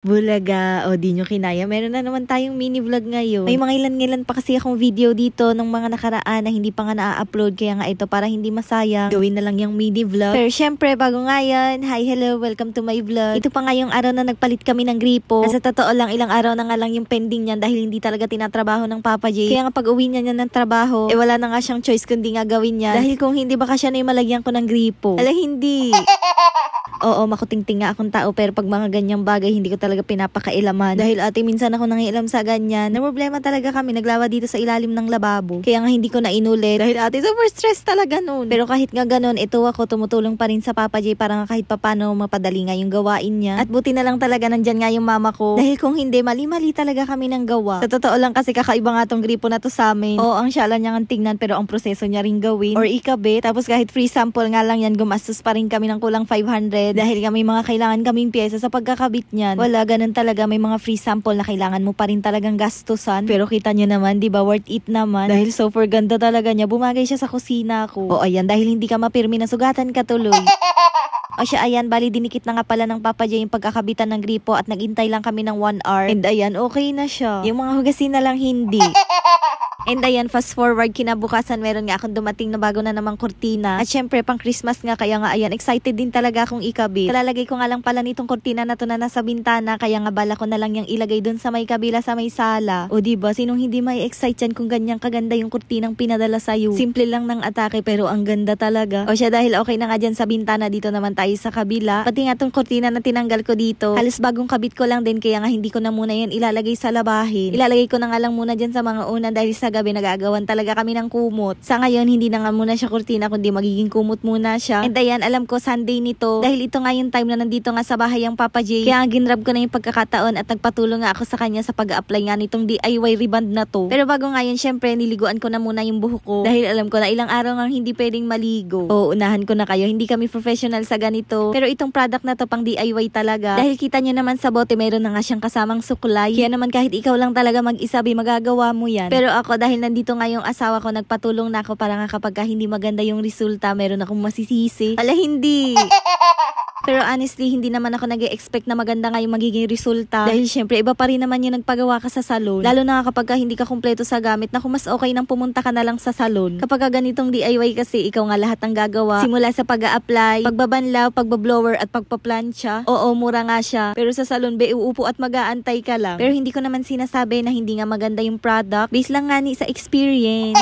Bulaga, o di nyo kinaya. Meron na naman tayong mini vlog ngayon. May mga ilan-ilan pa kasi akong video dito ng mga nakaraan na hindi pa nga na-upload. Kaya nga ito, para hindi masayang, gawin na lang yung mini vlog. Pero syempre, bago nga yan, hi, hello, welcome to my vlog. Ito pa nga yung araw na nagpalit kami ng gripo. Sa totoo lang, ilang araw na nga lang yung pending niyan dahil hindi talaga tinatrabaho ng Papa J. Kaya nga pag uwi niya ng trabaho, wala na nga siyang choice kundi nga gawin niya. Dahil kung hindi baka siya na yung malagyan ko ng gripo. Ala, hindi. Oo, makutingting nga akong tao, pero pag mga ganyang bagay, hindi ko talaga pinapakailaman. Dahil ate, minsan ako nangialam sa ganyan. Na problema talaga kami, naglawa dito sa ilalim ng lababo. Kaya nga hindi ko na inulit. Dahil ate, super stress talaga nun. Pero kahit nga ganun, ito ako tumutulong pa rin sa Papa J para nga kahit papano mapadali nga yung gawain niya. At buti na lang talaga nandyan nga yung mama ko. Dahil kung hindi, mali-mali talaga kami ng gawa. Sa totoo lang kasi kakaiba nga tong gripo na to sa amin. Oo, ang syala niya nga tingnan, pero ang proseso niya ring gawin or ikabit. Tapos kahit free sample nga lang yan, gumastos pa rin kami ng kulang 500. Dahil nga may mga kailangan kaming pyesa sa pagkakabit niyan. Wala, ganun talaga. May mga free sample na kailangan mo pa rin talagang gastusan. Pero kita nyo naman, di ba, worth it naman. Dahil super ganda talaga niya. Bumagay siya sa kusina ko. O ayan, dahil hindi ka mapirmi na sugatan ka tuloy. O siya, ayan, bali dinikit na nga pala ng Papa J yung pagkakabitan ng gripo at nagintay lang kami ng 1 hour. And ayan, okay na siya. Yung mga hugasin na lang hindi. And ayan, fast forward, kinabukasan meron nga akong dumating na bago na namang kurtina. At syempre, pang Christmas nga, kaya nga ayan, excited din talaga akong ikabit. Kalalagay ko nga lang pala nitong kurtina na to na nasa bintana, kaya nga bala ko na lang yung ilagay dun sa may kabila sa may sala. O diba, sinong hindi may excite yan kung ganyang kaganda yung kurtinang pinadala sa'yo? Simple lang ng atake, pero ang ganda talaga. O siya, dahil okay na nga dyan sa bintana, dito naman tayo sa kabila. Pati nga tong kurtina na tinanggal ko dito, halos bagong kabit ko lang din, kaya nga hindi ko na muna yan ilalagay sa labahin. Ilalagay ko na nga lang muna dyan sa mga una dahil sa gabi nagagawan talaga kami ng kumot. Sa ngayon, hindi na nga muna siya kurtina, kundi magiging kumot muna siya. And ayan, alam ko Sunday nito, dahil ito nga yung time na nandito nga sa bahay ang Papa J. Kaya ginrab ko na yung pagkakataon at nagpatulong nga ako sa kanya sa pag-a-apply nga nitong DIY reband na to. Pero bago nga yun, syempre, niliguan ko na muna yung buhok ko. Dahil alam ko na ilang araw nga hindi pwedeng maligo. Oo, unahan ko na kayo. Hindi kami professional sa ganito. Pero itong product na to pang DIY talaga. Dahil kita nyo naman sa bote, meron na nga siyang kasamang suklay. Kaya naman kahit ikaw lang talaga mag-isabi, magagawa mo yan. Pero ako, dahil nandito nga yung asawa ko, nagpatulong na ako para nga kapag hindi maganda yung resulta, meron akong masisisi. Ala, hindi. Pero honestly, hindi naman ako nag-expect na maganda nga yung magiging resulta. Dahil syempre, iba pa rin naman yung nagpagawa ka sa salon. Lalo na kapag hindi ka kumpleto sa gamit, naku, mas okay nang pumunta ka na lang sa salon. Kapag ganitong DIY kasi, ikaw nga lahat ang gagawa. Simula sa pag-a-apply, pagbabanlaw, pagbablower at pagpaplansya. Oo, mura nga siya. Pero sa salon, uupo at mag-aantay ka lang. Pero hindi ko naman sinasabi na hindi nga maganda yung product. Based lang nga ni sa experience.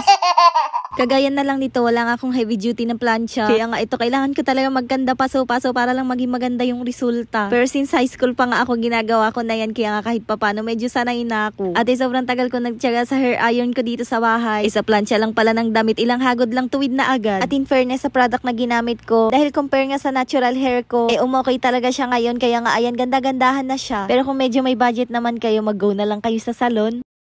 Kagaya na lang nito, wala nga akong heavy duty na plancha. Kaya nga ito, kailangan ko talaga maganda paso-paso para lang maging maganda yung resulta. Pero since high school pa nga ako, ginagawa ko na yan. Kaya nga kahit papano, medyo sanay na ako. At sobrang tagal ko nagtyaga sa hair iron ko dito sa bahay. Sa plancha lang pala ng damit, ilang hagod lang tuwid na agad. At in fairness sa product na ginamit ko, dahil compare nga sa natural hair ko, umokay talaga siya ngayon. Kaya nga ayan, ganda-gandahan na siya. Pero kung medyo may budget naman kayo, mag-go na lang kayo sa salon.